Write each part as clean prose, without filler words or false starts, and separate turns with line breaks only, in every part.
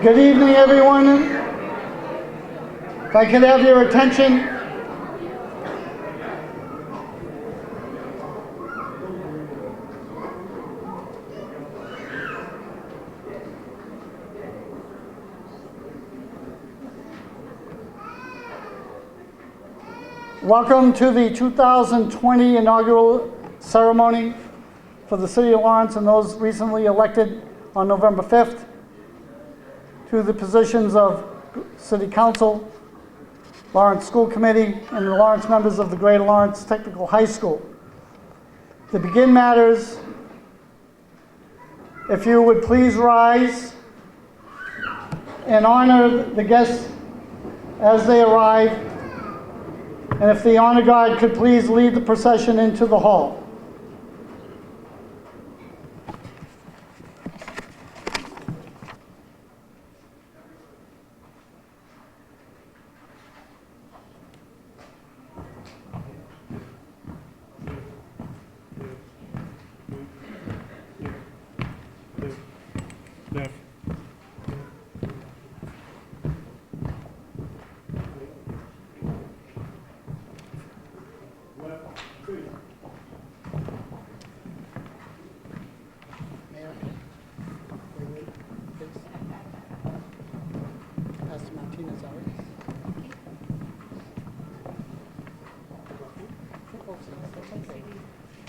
Good evening, everyone. If I could have your attention. Welcome to the 2020 inaugural ceremony for the City of Lawrence and those recently elected on November 5th. To the positions of City Council, Lawrence School Committee, and the Lawrence members of the Greater Lawrence Technical High School. To begin matters, if you would please rise and honor the guests as they arrive, and if the honor guard could please lead the procession into the hall.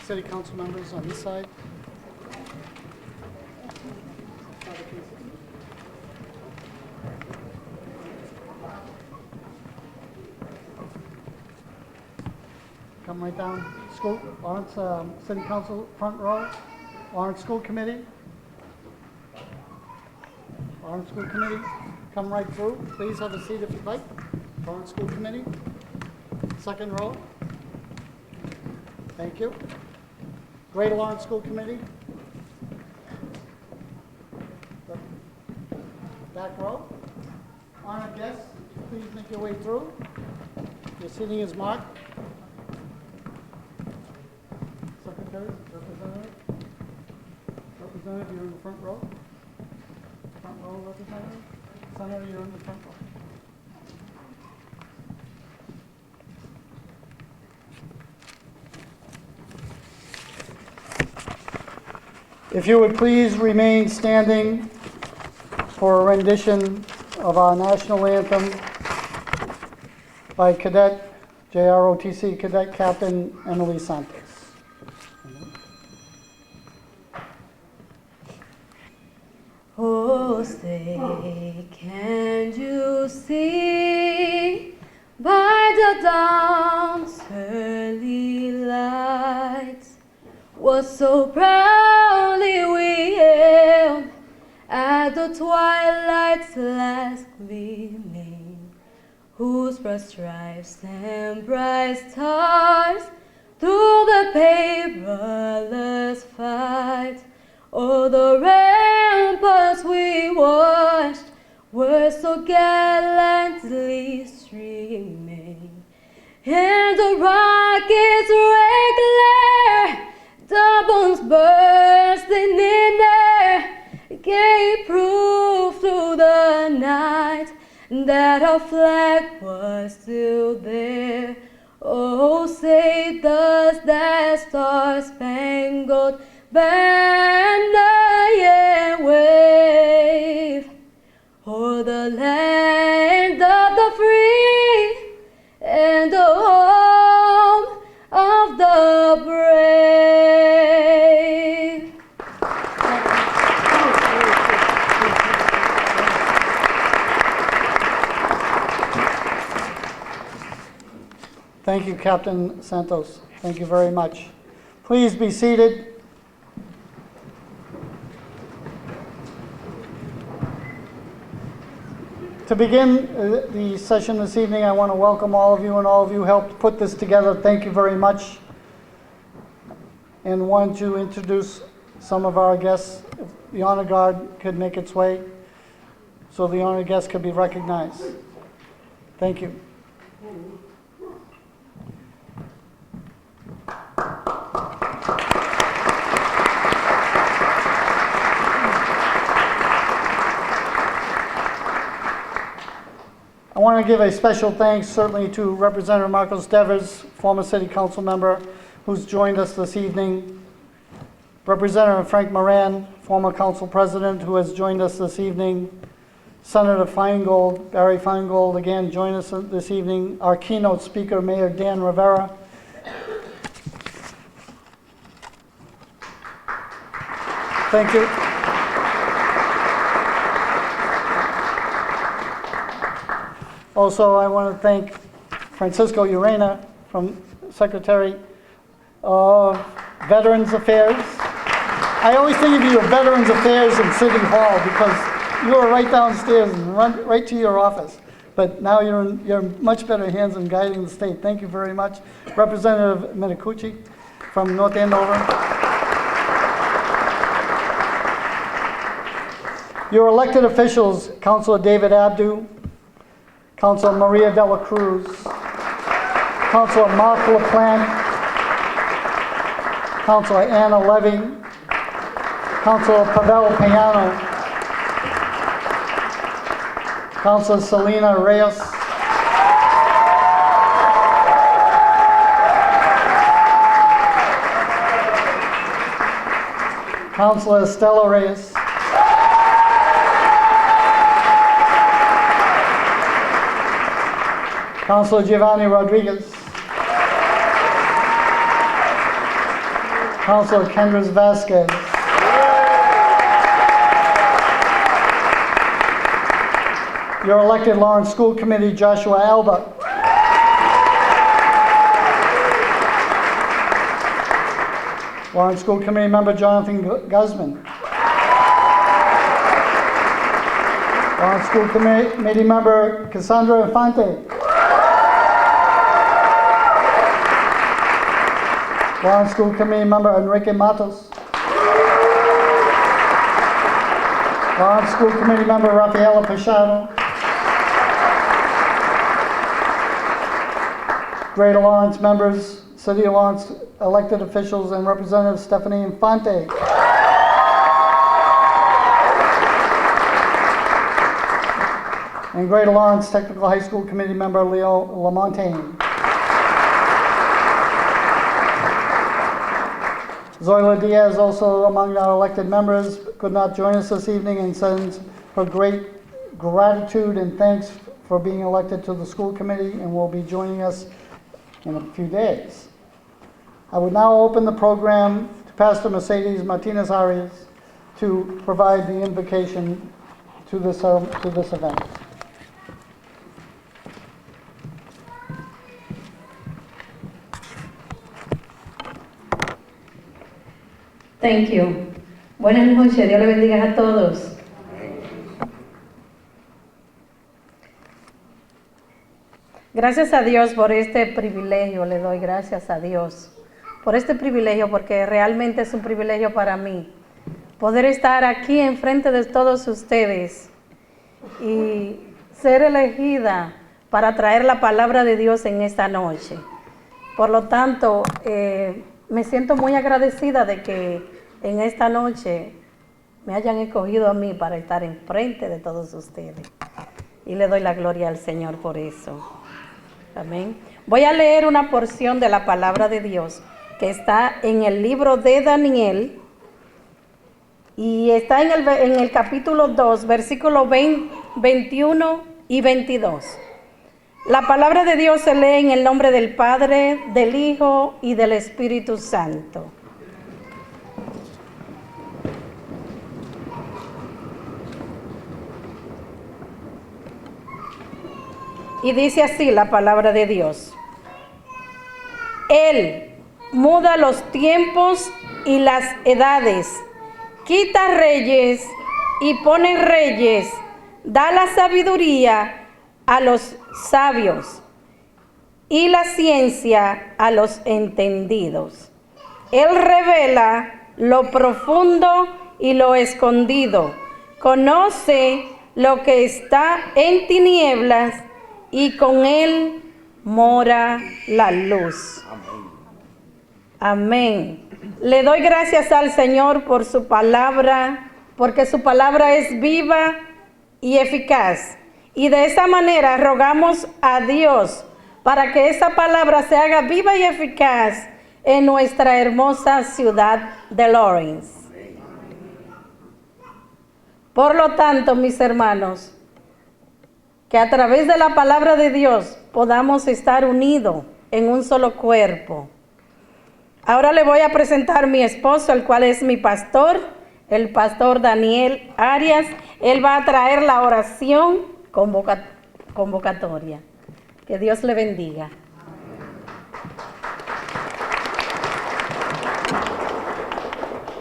City Council members on this side. Come right down. School, Lawrence City Council front row. Lawrence School Committee. Lawrence School Committee. Come right through. Please have a seat if you'd like. Lawrence School Committee. Second row. Thank you. Greater Lawrence School Committee. Back row. Honored guests, please make your way through. Your seating is marked. Secretary, representative. Representative, you're in the front row. Front row representative. Senator, you're in the front row. If you would please remain standing for a rendition of our national anthem by Cadet JROTC Cadet Captain Emily Santos.
Oh, say, can you see by the dawn's early light what so proudly we hailed at the twilight's last gleaming, whose broad stripes and bright stars through the perilous fight o'er the ramparts we watched were so gallantly streaming, and the rocket's red glare, the bombs bursting in air, gave proof through the night that our flag was still there. Oh, say does that star-spangled banner yet wave o'er the land of the free and the home of the brave?
Thank you, Captain Santos. Thank you very much. Please be seated. To begin the session this evening, I want to welcome all of you, and all of you helped put this together. Thank you very much. And want to introduce some of our guests. If the honor guard could make its way so the honor guests could be recognized. Thank you. I want to give a special thanks certainly to Representative Marcos Devers, former City Council member, who's joined us this evening. Representative Frank Moran, former Council President, who has joined us this evening. Senator Feingold, Barry Feingold, again, joined us this evening. Our keynote speaker, Mayor Dan Rivera. Thank you. Also, I want to thank Francisco Urena, from Secretary of Veterans Affairs. I always think of you as Veterans Affairs in City Hall because you were right downstairs and run right to your office. But now you're in much better hands in guiding the state. Thank you very much. Representative Minicucci from North Andover. Your elected officials, Councilor David Abdu, Councilor Maria de la Cruz, Councilor Mark LaPlante, Councilor Anna Levy, Councilor Pavel Piano, Councilor Selena Reyes, Councilor Estela Reyes, Councilor Giovanni Rodriguez, Councilor Kendras Vasquez, your elected Lawrence School Committee, Joshua Alba, Lawrence School Committee member, Jonathan Guzman, Lawrence School Committee member, Cassandra Infante, Lawrence School Committee member Enrique Matos. Lawrence School Committee member Rafaela Pachado. Greater Lawrence members, City of Lawrence elected officials, and Representative Stephanie Infante. And Greater Lawrence Technical High School Committee member Leo Lamontagne. Zoila Diaz, also among our elected members, could not join us this evening and sends her great gratitude and thanks for being elected to the school committee and will be joining us in a few days. I would now open the program to Pastor Mercedes Martinez Arias to provide the invocation to this event.
Thank you. Buenas noches, Dios le bendiga a todos. Gracias a Dios por este privilegio, le doy gracias a Dios por este privilegio, porque realmente es un privilegio para mí poder estar aquí enfrente de todos ustedes y ser elegida para traer la palabra de Dios en esta noche. Por lo tanto, me siento muy agradecida de que en esta noche me hayan escogido a mí para estar enfrente de todos ustedes. y le doy la gloria al Señor por eso. Amén. Voy a leer una porción de la palabra de Dios que está en el libro de Daniel y está en el capítulo 2, versículos 21 y 22. La palabra de Dios se lee en el nombre del Padre, del Hijo y del Espíritu Santo. Y dice así la palabra de Dios. Él muda los tiempos y las edades, quita reyes y pone reyes, da la sabiduría a los sabios y la ciencia a los entendidos. Él revela lo profundo y lo escondido, conoce lo que está en tinieblas y con él mora la luz. Amén. Le doy gracias al Señor por su palabra, porque su palabra es viva y eficaz. Y de esa manera rogamos a Dios para que esa palabra se haga viva y eficaz en nuestra hermosa ciudad de Lawrence. Por lo tanto, mis hermanos, que a través de la palabra de Dios podamos estar unidos en un solo cuerpo. Ahora le voy a presentar a mi esposo, el cual es mi pastor, el pastor Daniel Arias. Él va a traer la oración convocatoria. Que Dios le bendiga.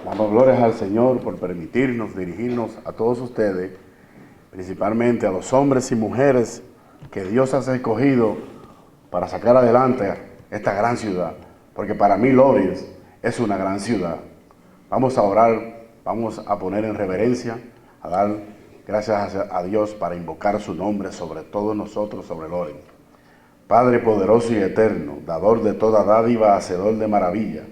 Damos glorias al Señor por permitirnos dirigirnos a todos ustedes, principalmente a los hombres y mujeres que Dios ha escogido para sacar adelante esta gran ciudad, porque para mí Lawrence es una gran ciudad. Vamos a orar, vamos a poner en reverencia, a dar gracias a Dios para invocar su nombre sobre todos nosotros, sobre Lawrence. Padre poderoso y eterno, dador de toda dádiva, hacedor de maravilla,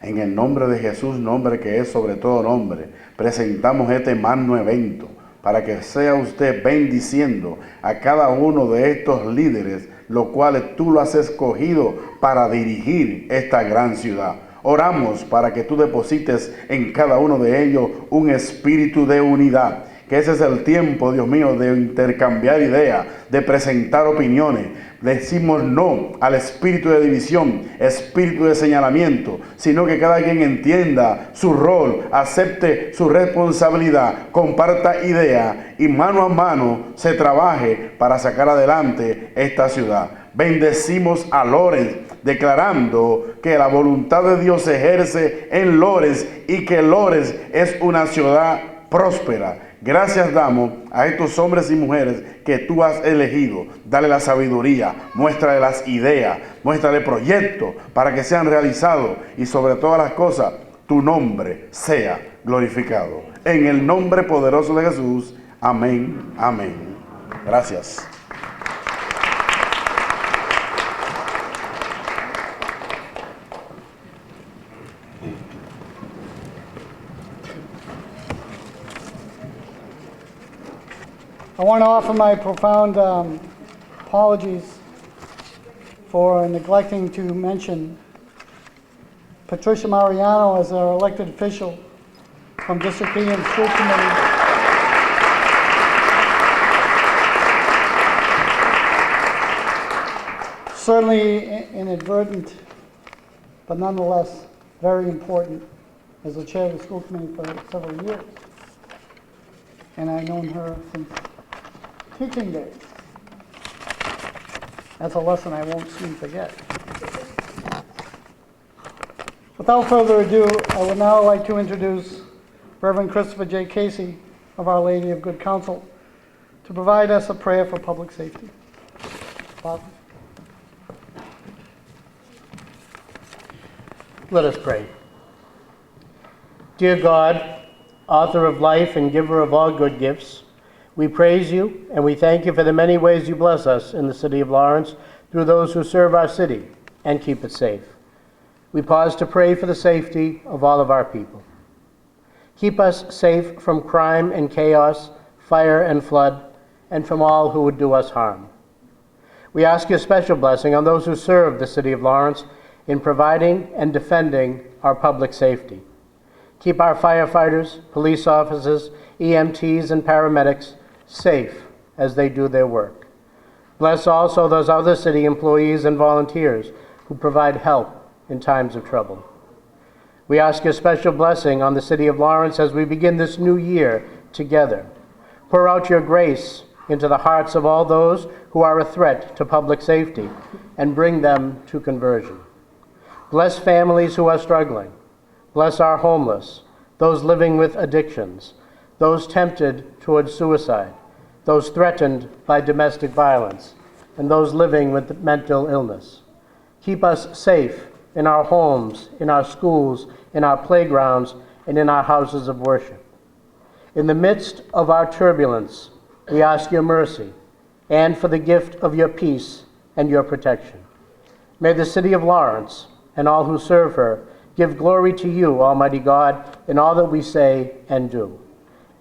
en el nombre de Jesús, nombre que es sobre todo nombre, presentamos este magno evento para que sea usted bendiciendo a cada uno de estos líderes, los cuales tú lo has escogido para dirigir esta gran ciudad. Oramos para que tú deposites en cada uno de ellos un espíritu de unidad, que ese es el tiempo, Dios mío, de intercambiar ideas, de presentar opiniones. Decimos no al espíritu de división, espíritu de señalamiento, sino que cada quien entienda su rol, acepte su responsabilidad, comparta ideas y mano a mano se trabaje para sacar adelante esta ciudad. Bendecimos a Lawrence, declarando que la voluntad de Dios se ejerce en Lawrence y que Lawrence es una ciudad próspera. Gracias damos a estos hombres y mujeres que tú has elegido. Dale la sabiduría, muéstrale las ideas, muéstrale proyectos para que sean realizados y sobre todas las cosas tu nombre sea glorificado. En el nombre poderoso de Jesús. Amén, amén. Gracias.
I want to offer my profound apologies for neglecting to mention Patricia Mariano as our elected official from District E and School Committee. Certainly inadvertent, but nonetheless very important as the chair of the school committee for several years. And I've known her since teaching days. That's a lesson I won't soon forget. Without further ado, I would now like to introduce Reverend Christopher J. Casey of Our Lady of Good Counsel to provide us a prayer for public safety. Father.
Let us pray. Dear God, author of life and giver of all good gifts, we praise you and we thank you for the many ways you bless us in the city of Lawrence through those who serve our city and keep it safe. We pause to pray for the safety of all of our people. Keep us safe from crime and chaos, fire and flood, and from all who would do us harm. We ask your special blessing on those who serve the City of Lawrence in providing and defending our public safety. Keep our firefighters, police officers, EMTs, and paramedics safe as they do their work. Bless also those other city employees and volunteers who provide help in times of trouble. We ask your special blessing on the City of Lawrence as we begin this new year together. Pour out your grace into the hearts of all those who are a threat to public safety and bring them to conversion. Bless families who are struggling. Bless our homeless, those living with addictions, those tempted towards suicide, those threatened by domestic violence, and those living with mental illness. Keep us safe in our homes, in our schools, in our playgrounds, and in our houses of worship. In the midst of our turbulence, we ask your mercy and for the gift of your peace and your protection. May the City of Lawrence and all who serve her give glory to you, Almighty God, in all that we say and do.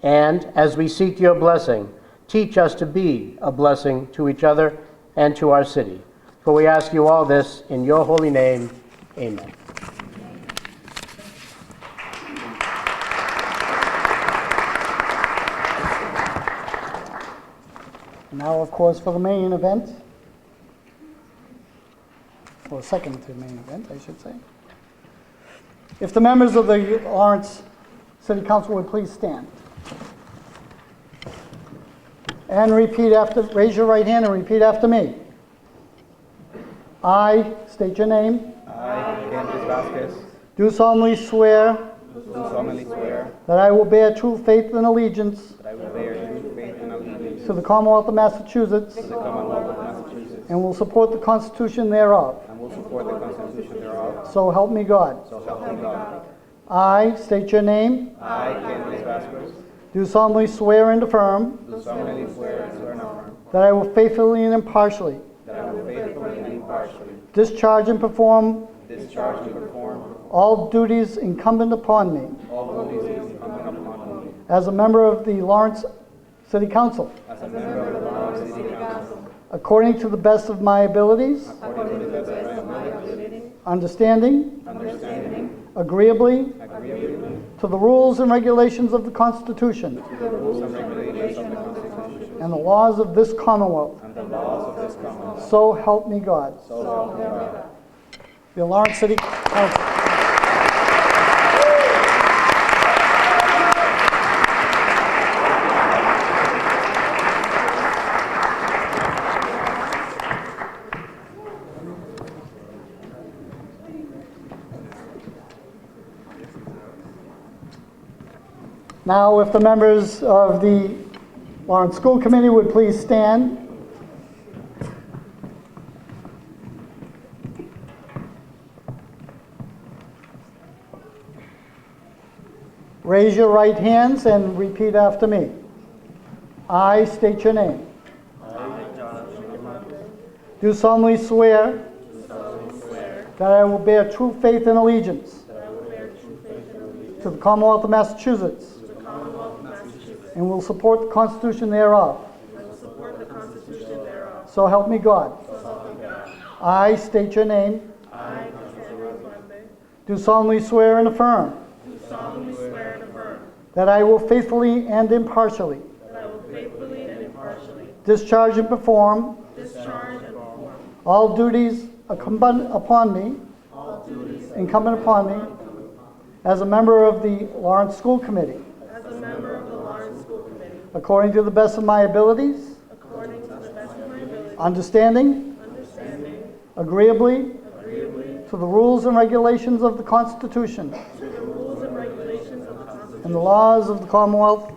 And as we seek your blessing, teach us to be a blessing to each other and to our city. For we ask you all this in your holy name. Amen.
Now, of course, for the main event, or second to the main event, I should say. If the members of the Lawrence City Council would please stand. And raise your right hand and repeat after me. I state your name.
I, Andres Vasquez,
Do solemnly swear
do solemnly swear
that I will bear true faith and allegiance
that I will bear true faith and allegiance
to the Commonwealth of Massachusetts
to the Commonwealth of Massachusetts
and will support the Constitution thereof.
and will support the Constitution thereof,
So help me God.
so help me God.
I state your name.
I, Andres Vasquez,
Do solemnly swear and affirm
do solemnly swear and affirm
that I will faithfully and impartially
that I will faithfully and impartially
discharge and perform
discharge and perform
all duties incumbent upon me
all duties incumbent upon me
as a member of the Lawrence City Council,
as a member of the Lawrence City Council,
according to the best of my abilities,
according to the best of my ability,
understanding,
understanding,
agreeably
agreeably,
to the rules and regulations of the Constitution
the rules and regulations of the Constitution
and the laws of this Commonwealth.
and the laws of this Commonwealth,
So help me God.
so help me God.
The Lawrence City Council. Now, if the members of the Lawrence School Committee would please stand. Raise your right hands and repeat after me. I state your name. Do solemnly swear that I will bear true faith and allegiance to the Commonwealth of Massachusetts and will support the Constitution thereof. So help me God. I state your name. Do solemnly swear and affirm that I will faithfully and impartially discharge and perform all duties incumbent upon me as a member of the Lawrence School Committee, according to the best of my abilities, understanding, agreeably to the rules and regulations of the Constitution and the laws of the Commonwealth.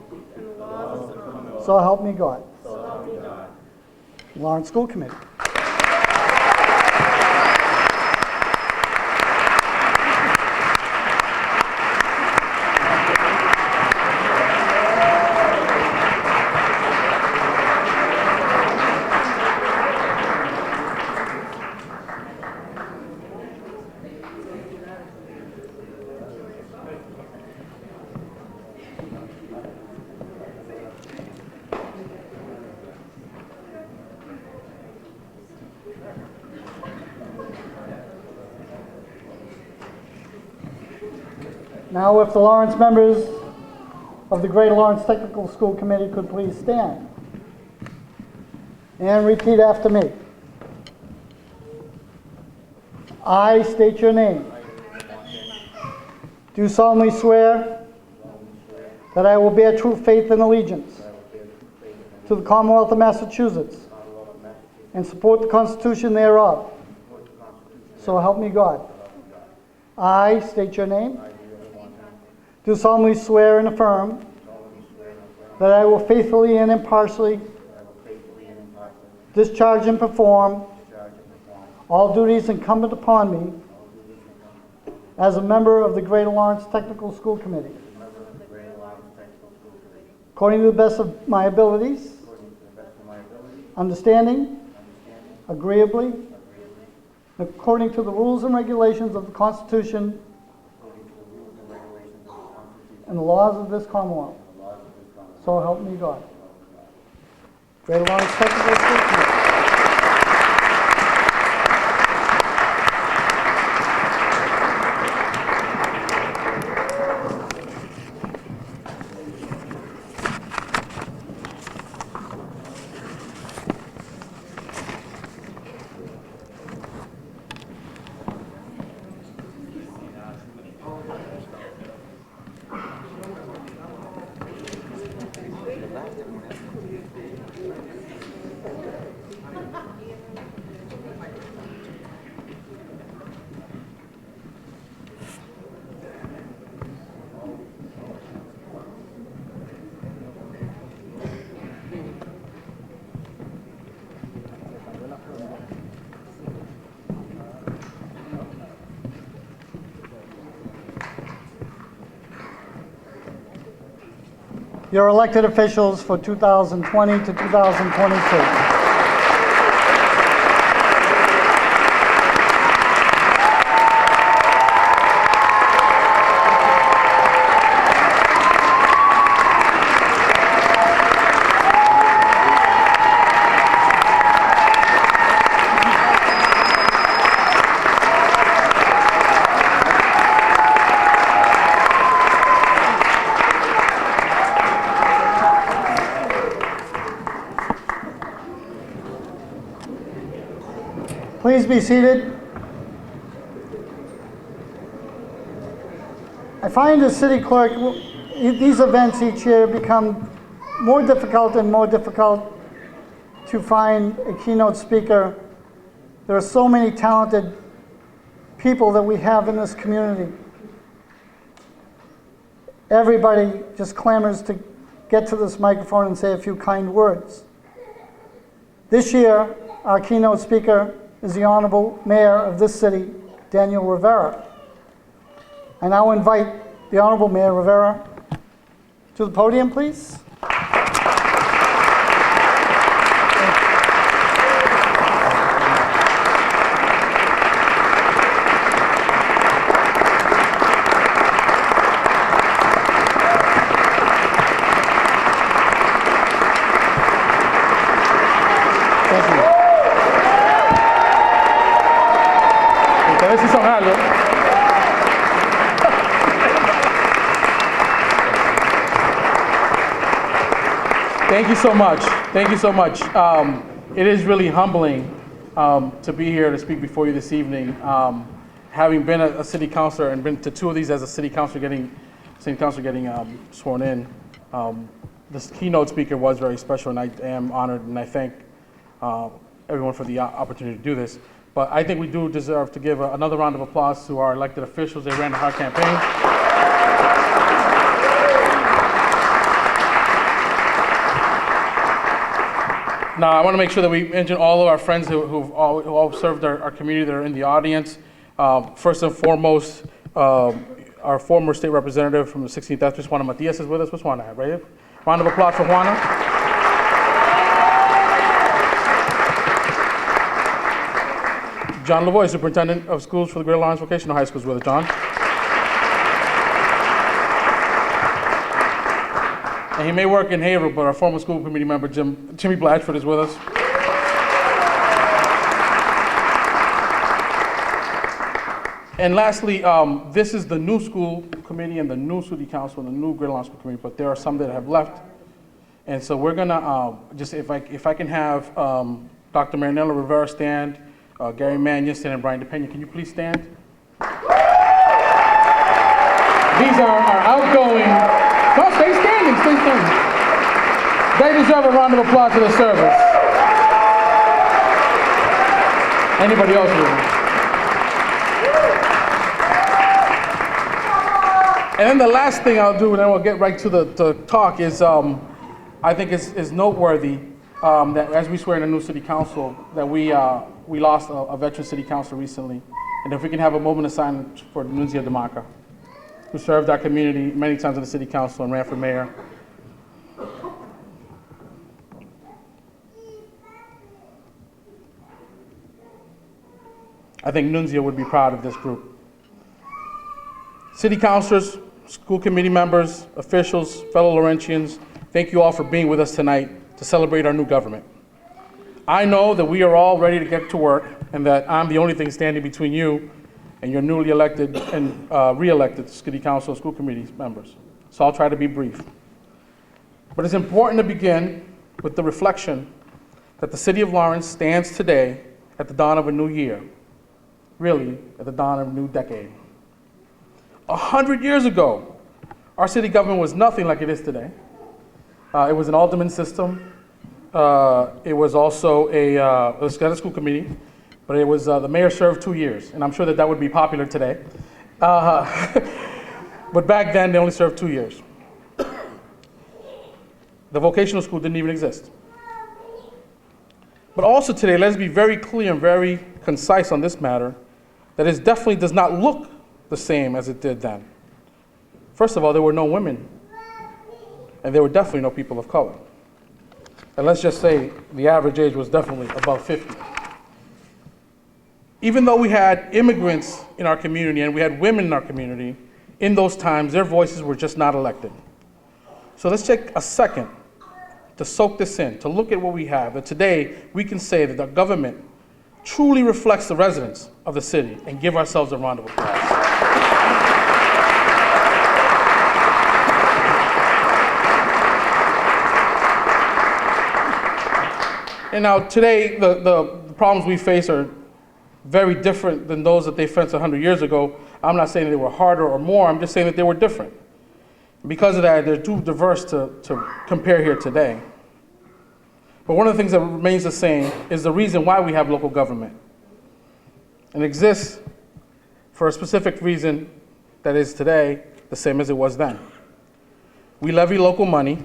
So help me God. Lawrence School Committee. Now, if the Lawrence members of the Greater Lawrence Technical School Committee could please stand and repeat after me. I state your name. Do solemnly swear that I will bear true faith and allegiance to the Commonwealth of Massachusetts and support the Constitution thereof. So help me God. I state your name. Do solemnly swear and affirm that I will faithfully and impartially discharge and perform all duties incumbent upon me as a member of the Greater Lawrence Technical School Committee, according to the best of my abilities, understanding, agreeably, according to the rules and regulations of the Constitution and the laws of this Commonwealth. So help me God. Greater Lawrence Technical School Committee. Your elected officials for 2020 to 2022. Please be seated. I find as city clerk, these events each year become more difficult and more difficult to find a keynote speaker. There are so many talented people that we have in this community. Everybody just clamors to get to this microphone and say a few kind words. This year, our keynote speaker is the Honorable Mayor of this city, Daniel Rivera. I now invite the Honorable Mayor Rivera to the podium, please.
Ustedes sí son algo. Thank you so much. Thank you so much. It is really humbling to be here to speak before you this evening. Having been a city councilor and been to two of these as a city councilor getting sworn in, this keynote speaker was very special, and I am honored, and I thank everyone for the opportunity to do this. But I think we do deserve to give another round of applause to our elected officials. They ran a hard campaign. Now, I want to make sure that we mention all of our friends who all served our community that are in the audience. First and foremost, our former state representative from the 16th District, Juana Matias, is with us. What's Juana at, right? Round of applause for Juana. John Lavoie, Superintendent of Schools for the Greater Lawrence Vocational High School, is with us. John. And he may work in Haverhill, but our former school committee member, Jimmy Blatchford, is with us. And lastly, this is the new school Committee and the new City Council and the new Greater Lawrence School Committee, but there are some that have left. And so we're gonna, just if I can have Dr. Marinella Rivera stand, Gary Mannion stand, and Brian DePena, can you please stand? These are our outgoing, no, stay standing, stay standing. They deserve a round of applause for their service. Anybody else here? And then the last thing I'll do, and then we'll get right to the talk, is I think it's noteworthy that as we swear in a new city council, that we lost a veteran city councilor recently. And if we can have a moment of silence for Nunzia DeMaca, who served our community many times in the city council and ran for mayor. I think Nunzia would be proud of this group. City councilors, school committee members, officials, fellow Laurentians, thank you all for being with us tonight to celebrate our new government. I know that we are all ready to get to work and that I'm the only thing standing between you and your newly elected and re-elected city council and school committee members. So I'll try to be brief. But it's important to begin with the reflection that the city of Lawrence stands today at the dawn of a new year, really at the dawn of a new decade. 100 years ago, our city government was nothing like it is today. It was an alderman system. It was also it was a school committee, but it was the mayor served 2 years, and I'm sure that would be popular today. But back then, they only served 2 years. The vocational school didn't even exist. But also today, let's be very clear and very concise on this matter, that it definitely does not look the same as it did then. First of all, there were no women, and there were definitely no people of color. And let's just say the average age was definitely above 50. Even though we had immigrants in our community and we had women in our community, in those times, their voices were just not elected. So let's take a second to soak this in, to look at what we have. That today, we can say that the government truly reflects the residents of the city and give ourselves a round of applause. And now today, the problems we face are very different than those that they faced 100 years ago. I'm not saying they were harder or more, I'm just saying that they were different. Because of that, they're too diverse to compare here today. But one of the things that remains the same is the reason why we have local government. And it exists for a specific reason that is today the same as it was then. We levy local money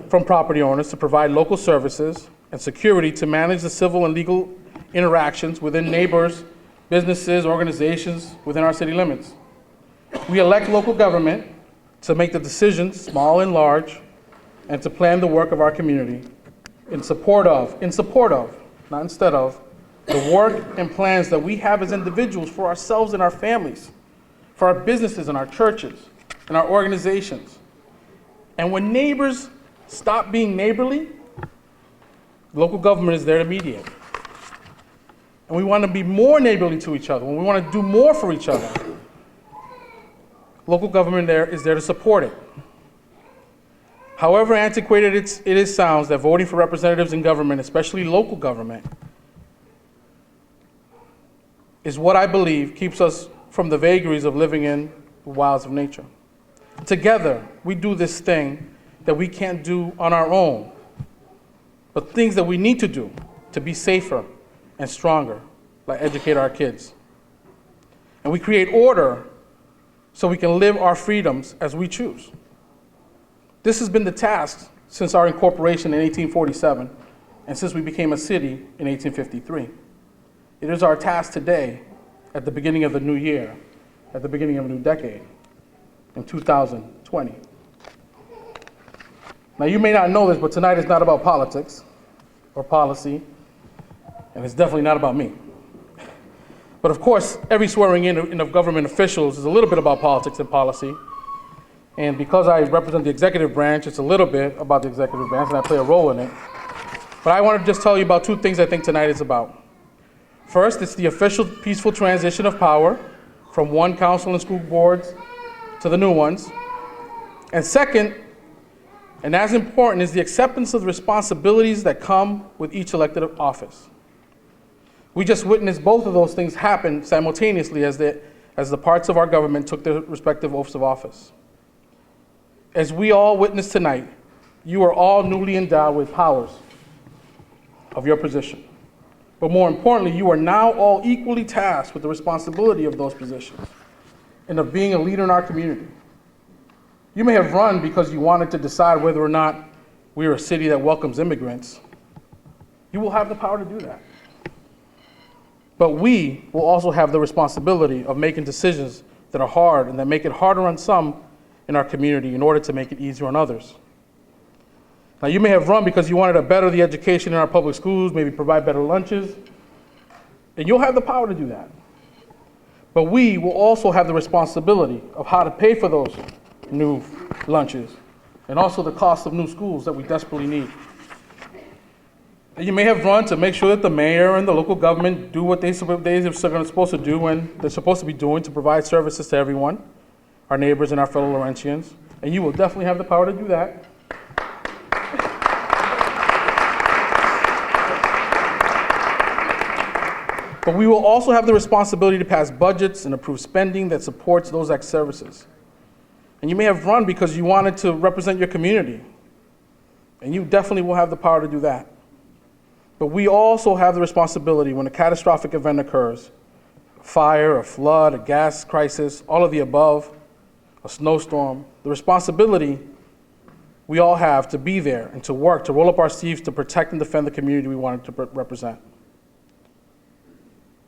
from property owners to provide local services and security to manage the civil and legal interactions within neighbors, businesses, organizations within our city limits. We elect local government to make the decisions, small and large, and to plan the work of our community in support of, not instead of, the work and plans that we have as individuals for ourselves and our families, for our businesses and our churches and our organizations. And when neighbors stop being neighborly, local government is there to mediate. And we want to be more neighborly to each other, when we want to do more for each other, local government is there to support it. However antiquated it sounds that voting for representatives in government, especially local government, is what I believe keeps us from the vagaries of living in the wilds of nature. Together, we do this thing that we can't do on our own, but things that we need to do to be safer and stronger, like educate our kids. And we create order so we can live our freedoms as we choose. This has been the task since our incorporation in 1847 and since we became a city in 1853. It is our task today, at the beginning of the new year, at the beginning of a new decade, in 2020. Now, you may not know this, but tonight is not about politics or policy, and it's definitely not about me. But of course, every swearing in of government officials is a little bit about politics and policy. And because I represent the executive branch, it's a little bit about the executive branch, and I play a role in it. But I want to just tell you about two things I think tonight is about. First, it's the official peaceful transition of power from one council and school boards to the new ones. And second, and as important, is the acceptance of the responsibilities that come with each elected office. We just witnessed both of those things happen simultaneously as the parts of our government took their respective oaths of office. As we all witnessed tonight, you are all newly endowed with powers of your position. But more importantly, you are now all equally tasked with the responsibility of those positions and of being a leader in our community. You may have run because you wanted to decide whether or not we are a city that welcomes immigrants. You will have the power to do that. But we will also have the responsibility of making decisions that are hard and that make it harder on some in our community in order to make it easier on others. Now, you may have run because you wanted to better the education in our public schools, maybe provide better lunches, and you'll have the power to do that. But we will also have the responsibility of how to pay for those new lunches and also the cost of new schools that we desperately need. And you may have run to make sure that the mayor and the local government do what they're supposed to do and they're supposed to be doing to provide services to everyone, our neighbors and our fellow Laurentians, and you will definitely have the power to do that. But we will also have the responsibility to pass budgets and approve spending that supports those services. And you may have run because you wanted to represent your community, and you definitely will have the power to do that. But we also have the responsibility when a catastrophic event occurs, a fire, a flood, a gas crisis, all of the above, a snowstorm, the responsibility we all have to be there and to work, to roll up our sleeves to protect and defend the community we wanted to represent.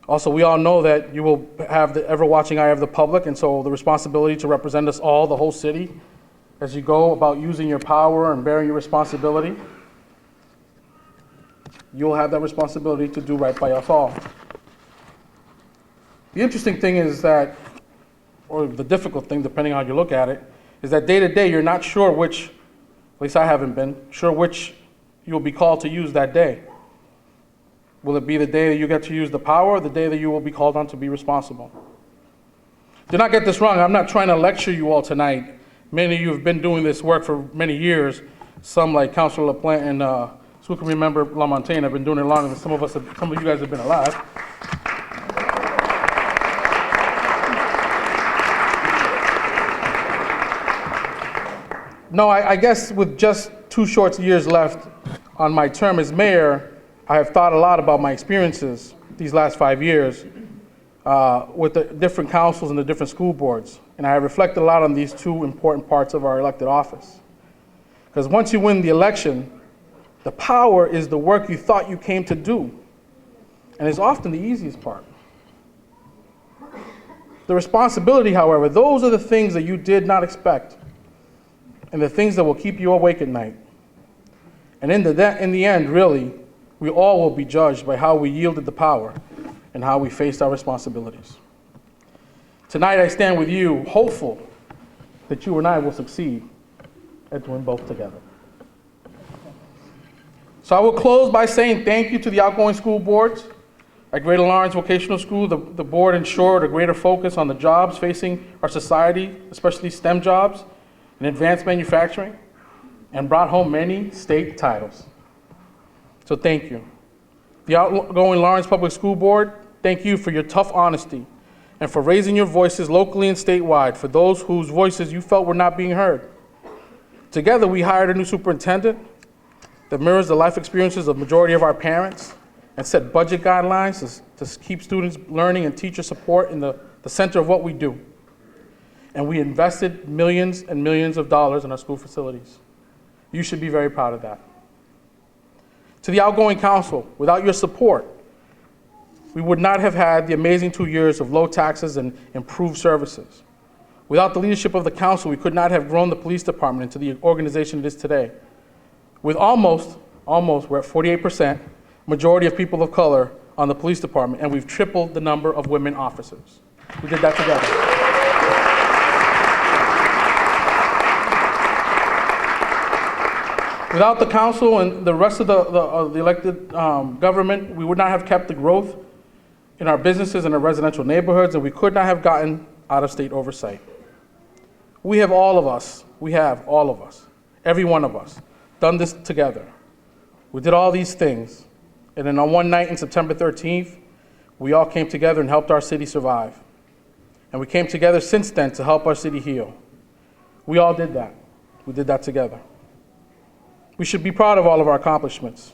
Also, we all know that you will have the ever-watching eye of the public, and so the responsibility to represent us all, the whole city, as you go about using your power and bearing your responsibility, you'll have that responsibility to do right by us all. The interesting thing is that, or the difficult thing, depending on how you look at it, is that day to day you're not sure which, at least I haven't been, sure which you'll be called to use that day. Will it be the day that you get to use the power or the day that you will be called on to be responsible? Do not get this wrong. I'm not trying to lecture you all tonight. Many of you have been doing this work for many years. Some, like Councilor LaPlante and school committee member LaMontagne, have been doing it longer than some of you guys have been alive. No, I guess with just 2 short years left on my term as mayor, I have thought a lot about my experiences these last 5 years with the different councils and the different school boards. And I have reflected a lot on these 2 important parts of our elected office. Because once you win the election, the power is the work you thought you came to do. And it's often the easiest part. The responsibility, however, those are the things that you did not expect and the things that will keep you awake at night. And in the end, really, we all will be judged by how we yielded the power and how we faced our responsibilities. Tonight, I stand with you, hopeful that you and I will succeed at doing both together. So I will close by saying thank you to the outgoing school boards. At Greater Lawrence Vocational School, the board ensured a greater focus on the jobs facing our society, especially STEM jobs and advanced manufacturing, and brought home many state titles. So thank you. The outgoing Lawrence Public School Board, thank you for your tough honesty and for raising your voices locally and statewide for those whose voices you felt were not being heard. Together, we hired a new superintendent that mirrors the life experiences of the majority of our parents and set budget guidelines to keep students learning and teacher support in the center of what we do. And we invested millions and millions of dollars in our school facilities. You should be very proud of that. To the outgoing council, without your support, we would not have had the amazing 2 years of low taxes and improved services. Without the leadership of the council, we could not have grown the police department into the organization it is today. With almost, we're at 48%, majority of people of color on the police department, and we've tripled the number of women officers. We did that together. Without the council and the rest of the elected government, we would not have kept the growth in our businesses and our residential neighborhoods, and we could not have gotten out-of-state oversight. We have all of us, every one of us, done this together. We did all these things, and then on one night in September 13th, we all came together and helped our city survive. And we came together since then to help our city heal. We all did that. We did that together. We should be proud of all of our accomplishments.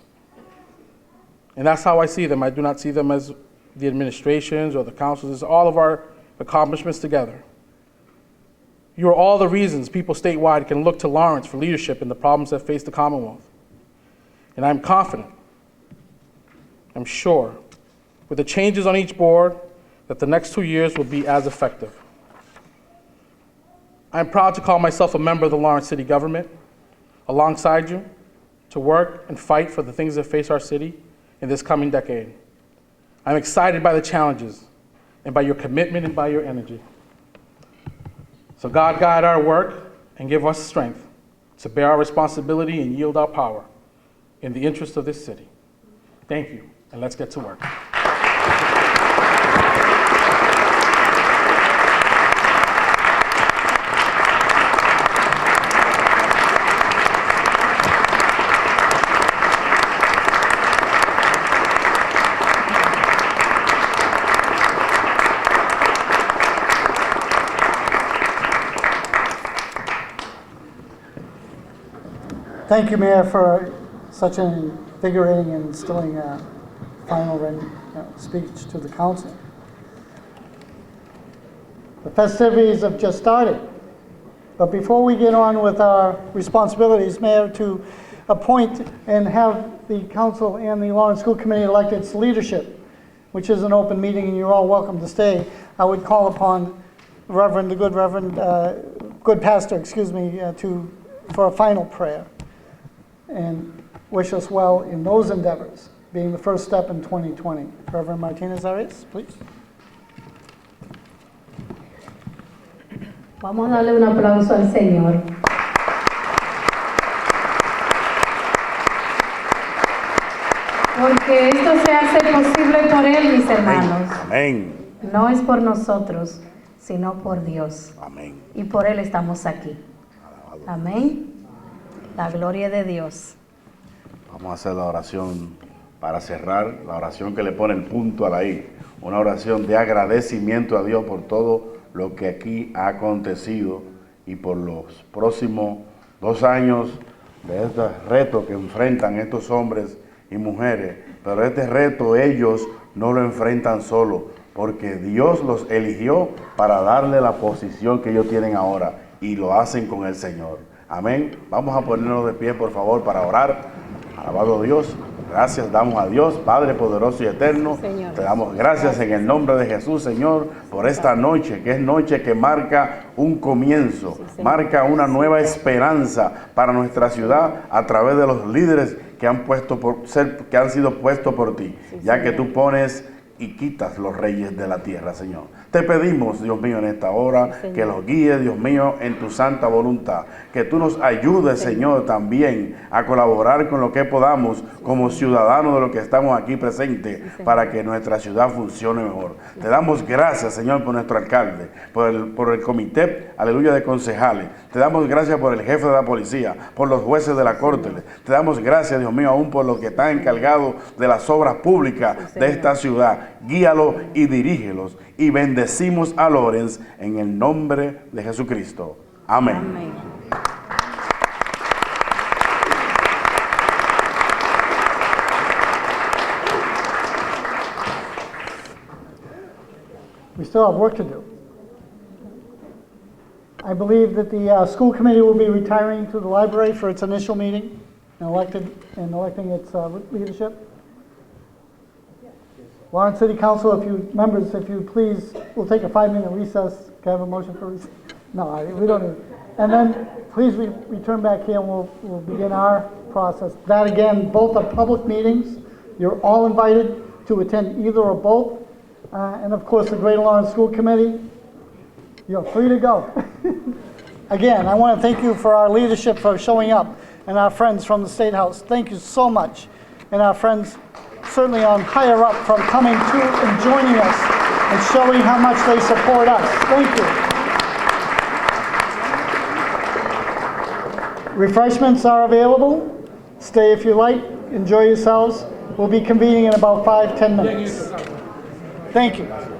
And that's how I see them. I do not see them as the administrations or the councils. It's all of our accomplishments together. You are all the reasons people statewide can look to Lawrence for leadership in the problems that face the Commonwealth. And I'm confident, I'm sure, with the changes on each board, that the next 2 years will be as effective. I'm proud to call myself a member of the Lawrence City government, alongside you, to work and fight for the things that face our city in this coming decade. I'm excited by the challenges and by your commitment and by your energy. So God guide our work and give us strength to bear our responsibility and yield our power in the interest of this city. Thank you, and let's get to work.
Thank you, Mayor, for such an invigorating and instilling final speech to the council. The festivities have just started, but before we get on with our responsibilities, Mayor, to appoint and have the council and the Lawrence School Committee elect its leadership, which is an open meeting and you're all welcome to stay, I would call upon good pastor, for a final prayer and wish us well in those endeavors, being the first step in 2020. Reverend Martinez Arias, please.
Vamos a darle un aplauso al Señor. Porque esto se hace posible por Él, mis hermanos.
Amén.
No es por nosotros, sino por Dios.
Amén.
Y por Él estamos aquí. Amén. La gloria de Dios.
Vamos a hacer la oración para cerrar, la oración que le pone el punto a la I. Una oración de agradecimiento a Dios por todo lo que aquí ha acontecido y por los próximos 2 años de este reto que enfrentan estos hombres y mujeres. Pero este reto ellos no lo enfrentan solo, porque Dios los eligió para darle la posición que ellos tienen ahora y lo hacen con el Señor. Amén. Vamos a ponernos de pie, por favor, para orar. Alabado Dios. Gracias damos a Dios, Padre poderoso y eterno.
Señor.
Te damos gracias en el nombre de Jesús, Señor, por esta noche, que es noche que marca un comienzo, marca una nueva esperanza para nuestra ciudad a través de los líderes que han sido puestos por ti, ya que tú pones y quitas los reyes de la tierra, Señor. Te pedimos, Dios mío, en esta hora, que los guíes, Dios mío, en tu santa voluntad. Que tú nos ayudes, Señor, también a colaborar con lo que podamos como ciudadanos de los que estamos aquí presentes para que nuestra ciudad funcione mejor. Te damos gracias, Señor, por nuestro alcalde, por el comité, aleluya, de concejales. Te damos gracias por el jefe de la policía, por los jueces de la corte. Te damos gracias, Dios mío, aún por los que están encargados de las obras públicas de esta ciudad. Guíalos y dirígelos. Y bendecimos a Lawrence en el nombre de Jesucristo. Amén.
Amén.
We still have work to do. I believe that the school committee will be retiring to the library for its initial meeting and electing its leadership. Lawrence City Council, if you please, we'll take a 5-minute recess. Can I have a motion for recess? No, we don't need. And then please return back here and we'll begin our process. That again, both are public meetings. You're all invited to attend either or both. And of course, the Greater Lawrence School Committee, you're free to go. Again, I want to thank you for our leadership for showing up and our friends from the State House. Thank you so much. And our friends certainly on higher up from coming to and joining us. and showing how much they support us. Thank you. Refreshments are available. Stay if you like. Enjoy yourselves. We'll be convening in about 5-10 minutes. Thank you.